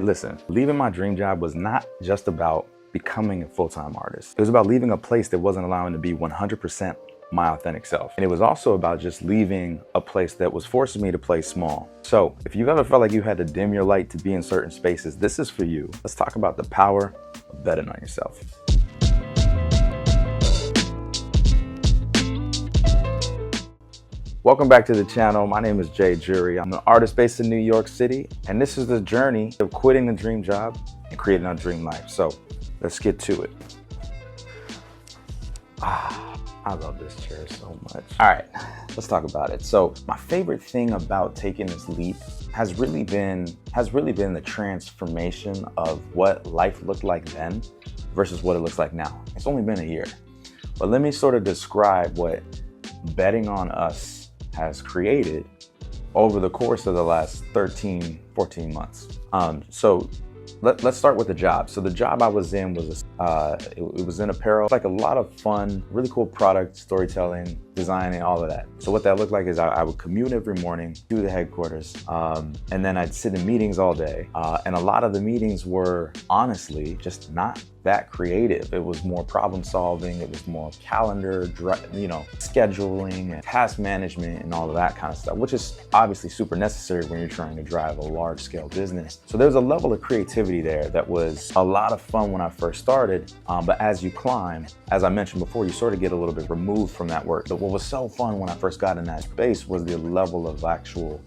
Listen, leaving my dream job was not just about becoming a full-time artist. It was about leaving a place that wasn't allowing me to be 100% my authentic self. And it was also about just leaving a place that was forcing me to play small. So if you've ever felt like you had to dim your light to be in certain spaces, this is for you. Let's talk about the power of betting on yourself. Welcome back to the channel. My name is Jay Jury. I'm an artist based in New York City, and this is the journey of quitting the dream job and creating a dream life. So let's get to it. I love this chair so much. All right, let's talk about it. So my favorite thing about taking this leap has really been the transformation of what life looked like then versus what it looks like now. It's only been a year, but let me sort of describe what betting on us has created over the course of the last 13, 14 months. So let's start with the job. So the job I was in was, it was in apparel, like a lot of fun, really cool product, storytelling, designing, all of that. So what that looked like is I would commute every morning to the headquarters, and then I'd sit in meetings all day. And a lot of the meetings were honestly just not that creative. It was more problem solving. It was more calendar, scheduling and task management and all of that kind of stuff, which is obviously super necessary when you're trying to drive a large scale business. So there's a level of creativity there that was a lot of fun when I first started. But as you climb, as I mentioned before, you sort of get a little bit removed from that work. But what was so fun when I first got in that space was the level of actual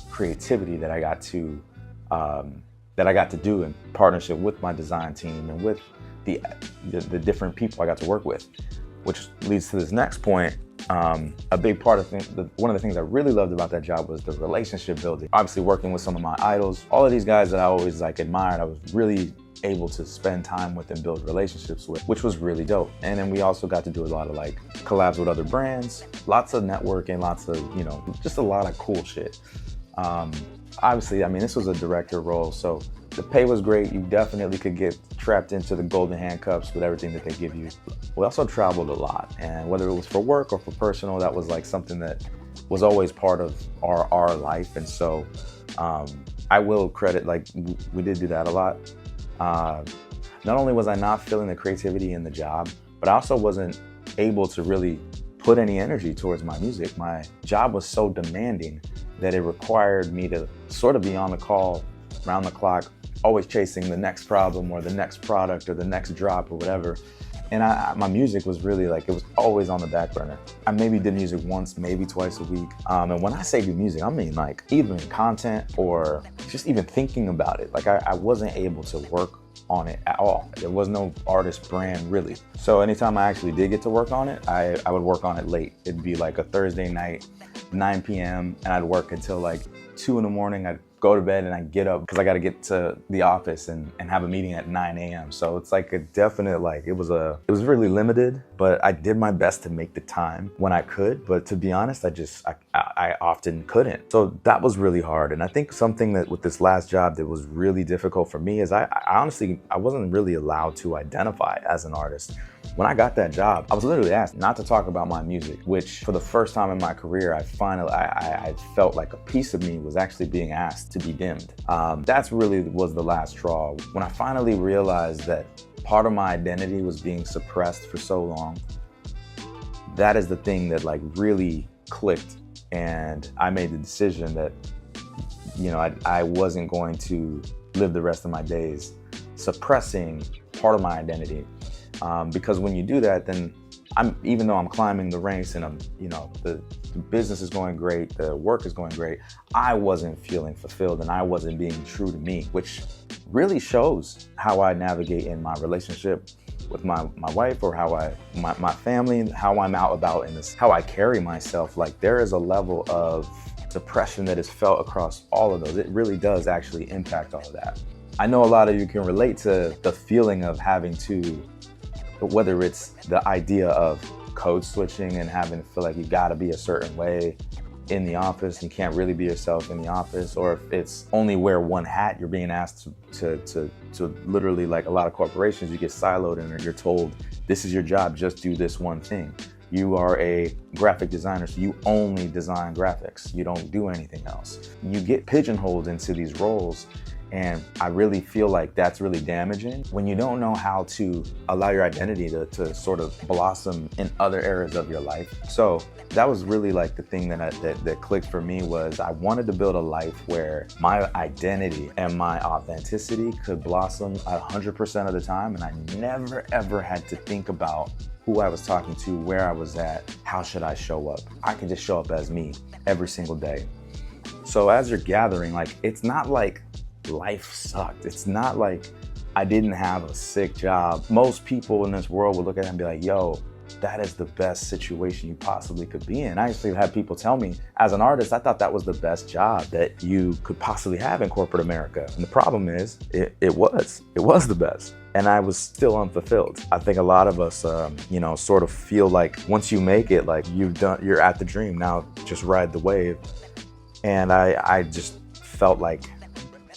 creativity that I got to do in partnership with my design team and with the different people I got to work with, which leads to this next point. A big part of one of the things I really loved about that job was the relationship building. Obviously working with some of my idols, all of these guys that I always admired, I was really able to spend time with and build relationships with, which was really dope. And then we also got to do a lot of collabs with other brands, lots of networking, lots of, just a lot of cool shit. Obviously, this was a director role, so the pay was great. You definitely could get trapped into the golden handcuffs with everything that they give you. We also traveled a lot, and whether it was for work or for personal, that was something that was always part of our life. And so I will credit, we did do that a lot. Not only was I not feeling the creativity in the job, but I also wasn't able to really put any energy towards my music. My job was so demanding that it required me to sort of be on the call, round the clock, always chasing the next problem or the next product or the next drop or whatever. And my music was really it was always on the back burner. I maybe did music once, maybe twice a week. And when I say do music, I mean even content or just even thinking about it. I wasn't able to work on it at all. There was no artist brand really. So anytime I actually did get to work on it, I would work on it late. It'd be a Thursday night, 9 p.m. and I'd work until 2 in the morning. I'd go to bed and I'd get up because I got to get to the office and have a meeting at 9 a.m. So it's a definite, it was really limited, but I did my best to make the time when I could. But to be honest, I often couldn't. So that was really hard. And I think something that with this last job that was really difficult for me is I honestly wasn't really allowed to identify as an artist. When I got that job, I was literally asked not to talk about my music, which for the first time in my career, I felt like a piece of me was actually being asked to be dimmed. That's really was the last straw. When I finally realized that part of my identity was being suppressed for so long, that is the thing that really clicked. And I made the decision that, I wasn't going to live the rest of my days suppressing part of my identity. Because when you do that, then even though I'm climbing the ranks and the business is going great, the work is going great, I wasn't feeling fulfilled and I wasn't being true to me, which really shows how I navigate in my relationship with my wife or my family, how I'm out about in this, how I carry myself. There is a level of suppression that is felt across all of those. It really does actually impact all of that. I know a lot of you can relate to the feeling of having to, whether it's the idea of code switching and having to feel you gotta be a certain way in the office, you can't really be yourself in the office, or if it's only wear one hat, you're being asked to literally, a lot of corporations, you get siloed and you're told, this is your job, just do this one thing. You are a graphic designer, so you only design graphics. You don't do anything else. You get pigeonholed into these roles And I really feel like that's really damaging when you don't know how to allow your identity to sort of blossom in other areas of your life. So that was really like the thing that clicked for me, was I wanted to build a life where my identity and my authenticity could blossom 100% of the time. And I never, ever had to think about who I was talking to, where I was at, how should I show up. I could just show up as me every single day. So as you're gathering, like, it's not like life sucked. It's not like I didn't have a sick job. Most people in this world would look at it and be like, yo, that is the best situation you possibly could be in. I actually had people tell me, as an artist, I thought that was the best job that you could possibly have in corporate America. And the problem is, it was the best. And I was still unfulfilled. I think a lot of us, sort of feel like once you make it, like you're at the dream, now just ride the wave. And I just felt like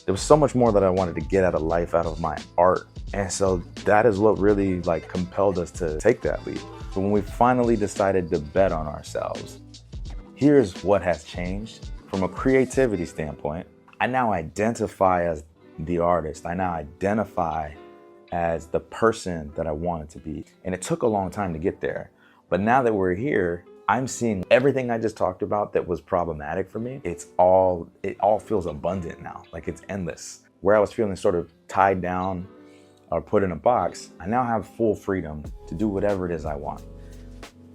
there was so much more that I wanted to get out of life, out of my art. And so that is what really like compelled us to take that leap. So when we finally decided to bet on ourselves, here's what has changed. From a creativity standpoint, I now identify as the artist. I now identify as the person that I wanted to be. And it took a long time to get there. But now that we're here, I'm seeing everything I just talked about that was problematic for me. It all feels abundant now, like it's endless. Where I was feeling sort of tied down or put in a box, I now have full freedom to do whatever it is I want.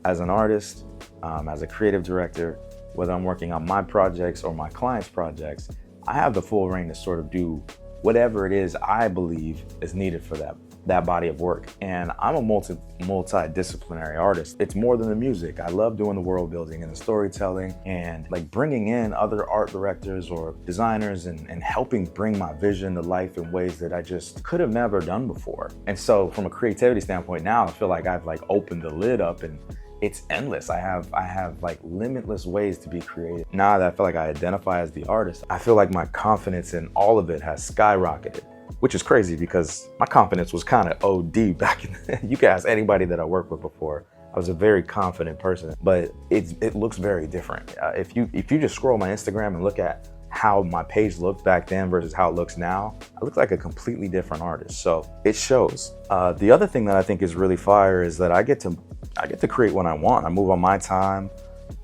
As an artist, as a creative director, whether I'm working on my projects or my clients' projects, I have the full reign to sort of do whatever it is I believe is needed for that body of work. And I'm a multidisciplinary artist. It's more than the music. I love doing the world building and the storytelling and like bringing in other art directors or designers and helping bring my vision to life in ways that I just could have never done before. And so from a creativity standpoint now, I feel like I've like opened the lid up and it's endless. I have like limitless ways to be creative. Now that I feel like I identify as the artist, I feel like my confidence in all of it has skyrocketed, which is crazy because my confidence was kind of OD back in you can ask anybody that I worked with before. I was a very confident person, but it looks very different. If you just scroll my Instagram and look at how my page looked back then versus how it looks now, I look like a completely different artist. So it shows. The other thing that I think is really fire is that I get to create when I want. I move on my time.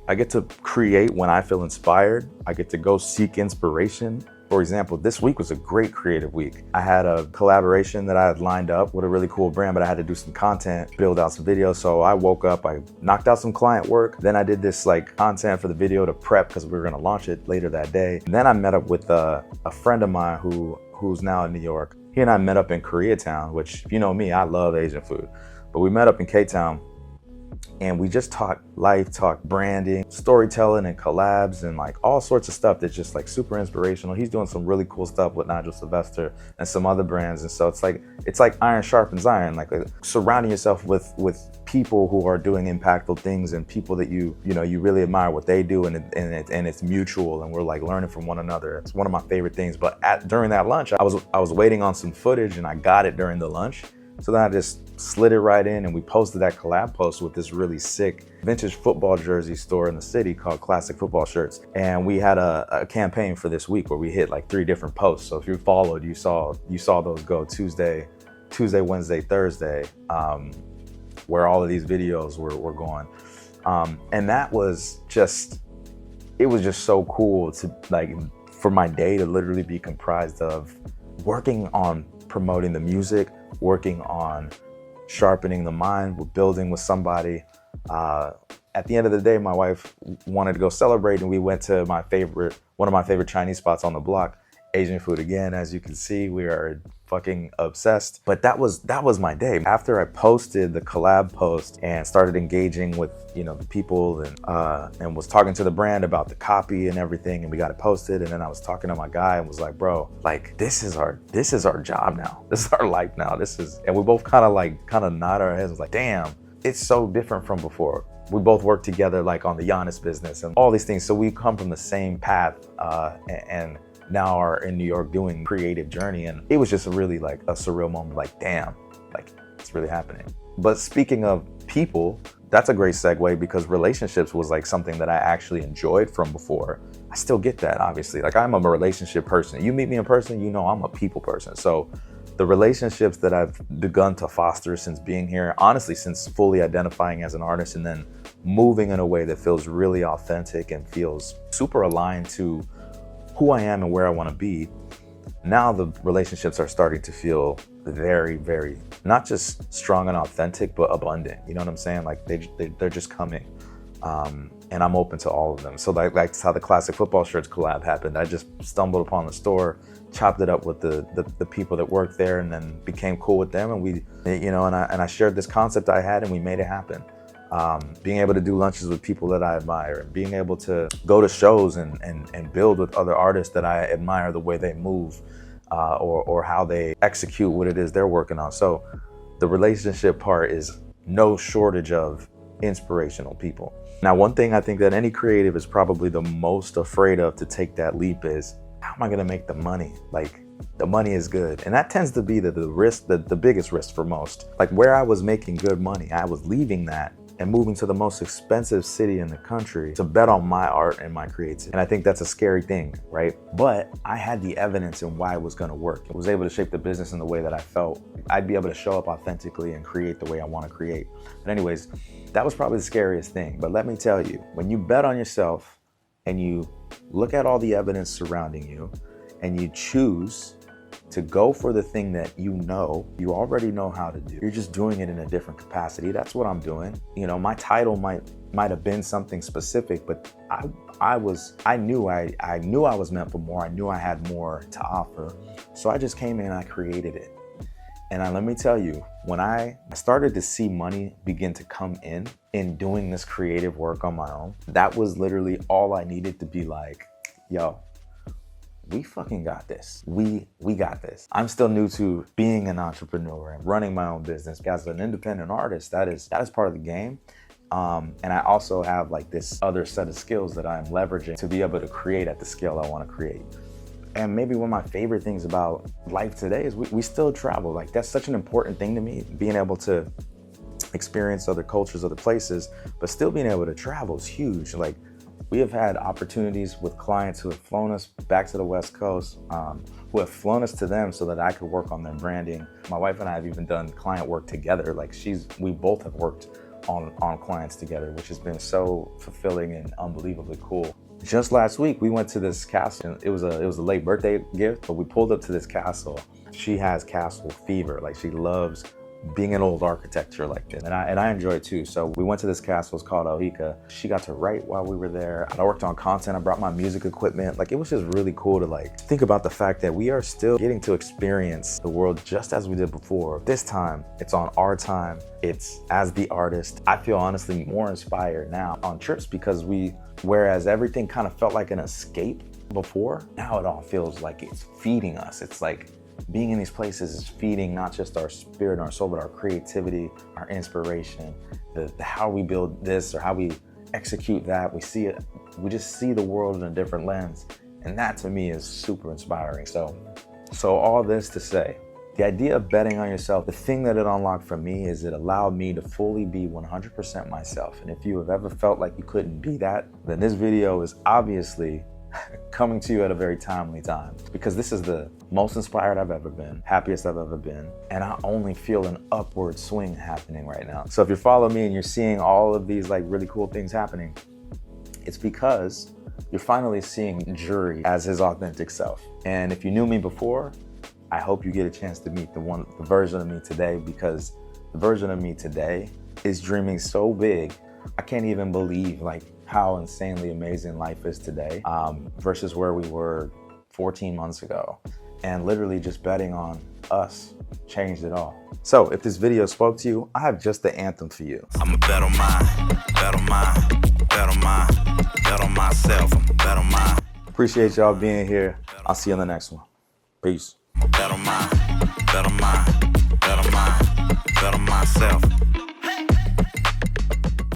I get to create when I feel inspired. I get to go seek inspiration. For example, this week was a great creative week. I had a collaboration that I had lined up with a really cool brand, but I had to do some content, build out some videos. So I woke up, I knocked out some client work. Then I did this like content for the video to prep because we were gonna launch it later that day. And then I met up with a friend of mine who's now in New York. He and I met up in Koreatown, which, if you know me, I love Asian food. But we met up in K-Town. And we just talked life, talked branding, storytelling and collabs and like all sorts of stuff that's just like super inspirational. He's doing some really cool stuff with Nigel Sylvester and some other brands. And so it's like iron sharpens iron, like surrounding yourself with people who are doing impactful things and people that you really admire what they do, and it's mutual and we're like learning from one another. It's one of my favorite things. But during that lunch, I was waiting on some footage and I got it during the lunch. So then I just slid it right in and we posted that collab post with this really sick vintage football jersey store in the city called Classic Football Shirts. And we had a campaign for this week where we hit like 3 different posts. So if you followed, you saw those go Tuesday, Wednesday, Thursday, where all of these videos were going. And that was just, it was just so cool to like, for my day to literally be comprised of working on promoting the music, working on sharpening the mind, we're building with somebody. At the end of the day, my wife wanted to go celebrate and we went to one of my favorite Chinese spots on the block, Asian food again. As you can see, we are fucking obsessed. But that was my day. After I posted the collab post and started engaging with the people and was talking to the brand about the copy and everything, and we got it posted, and then I was talking to my guy and was like, bro, like this is our job now. This is our life now. And we both kind of nod our heads and was like, damn, it's so different from before. We both worked together like on the Giannis business and all these things. So we come from the same path and now are in New York doing creative journey. And it was just really like a surreal moment, like, damn, like it's really happening. But speaking of people, that's a great segue, because relationships was like something that I actually enjoyed from before. I still get that, obviously. Like, I'm a relationship person. You meet me in person, you know I'm a people person. So the relationships that I've begun to foster since being here, honestly, since fully identifying as an artist and then moving in a way that feels really authentic and feels super aligned to who I am and where I want to be, now the relationships are starting to feel very, very, not just strong and authentic, but abundant. You know what I'm saying? Like, they're just coming. And I'm open to all of them. So like that's how the Classic Football Shirts collab happened. I just stumbled upon the store, chopped it up with the people that worked there, and then became cool with them. And we, and I shared this concept I had, and we made it happen. Being able to do lunches with people that I admire, and being able to go to shows and build with other artists that I admire the way they move, or how they execute what it is they're working on. So the relationship part is no shortage of inspirational people. Now, one thing I think that any creative is probably the most afraid of to take that leap is, how am I gonna make the money? Like, the money is good. And that tends to be the risk, the biggest risk for most. Like, where I was making good money, I was leaving that and moving to the most expensive city in the country to bet on my art and my creativity. And I think that's a scary thing, right? But I had the evidence in why it was gonna work. I was able to shape the business in the way that I felt I'd be able to show up authentically and create the way I wanna create. But anyways, that was probably the scariest thing. But let me tell you, when you bet on yourself and you look at all the evidence surrounding you and you choose to go for the thing that you already know how to do. You're just doing it in a different capacity. That's what I'm doing. My title might have been something specific, but I knew I was meant for more. I knew I had more to offer. So I just came in and I created it. And let me tell you, when I started to see money begin to come in doing this creative work on my own, that was literally all I needed to be like, yo, we fucking got this. We got this. I'm still new to being an entrepreneur and running my own business. As an independent artist, that is part of the game. And I also have like this other set of skills that I'm leveraging to be able to create at the scale I want to create. And maybe one of my favorite things about life today is we still travel. Like, that's such an important thing to me, being able to experience other cultures, other places, but still being able to travel is huge. Like, we have had opportunities with clients who have flown us back to the West Coast, who have flown us to them so that I could work on their branding. My wife and I have even done client work together. Like, we both have worked on clients together, which has been so fulfilling and unbelievably cool. Just last week, we went to this castle. It was a late birthday gift, but we pulled up to this castle. She has castle fever. Like, she loves being in old architecture like this. And I enjoy it too. So we went to this castle, it's called Ohika. She got to write while we were there. I worked on content, I brought my music equipment. Like, it was just really cool to like think about the fact that we are still getting to experience the world just as we did before. This time, it's on our time. It's as the artist. I feel honestly more inspired now on trips because whereas everything kind of felt like an escape before, now it all feels like it's feeding us. It's like being in these places is feeding not just our spirit and our soul, but our creativity, our inspiration, the how we build this or how we execute that. We just see the world in a different lens. And that to me is super inspiring. So all this to say, the idea of betting on yourself, the thing that it unlocked for me is it allowed me to fully be 100% myself. And if you have ever felt like you couldn't be that, then this video is obviously coming to you at a very timely time, because this is the most inspired I've ever been, happiest I've ever been, and I only feel an upward swing happening right now. So if you're following me and you're seeing all of these like really cool things happening, it's because you're finally seeing Jury as his authentic self. And if you knew me before, I hope you get a chance to meet the version of me today, because the version of me today is dreaming so big, I can't even believe like how insanely amazing life is today versus where we were 14 months ago. And literally just betting on us changed it all. So if this video spoke to you, I have just the anthem for you. I'm a bet on mine, bet on mine, bet on mine, bet on myself, I'm a bet on mine. Appreciate y'all being here. I'll see you on the next one. Peace. I'm a bet on mine, bet on mine, bet on mine, bet on myself.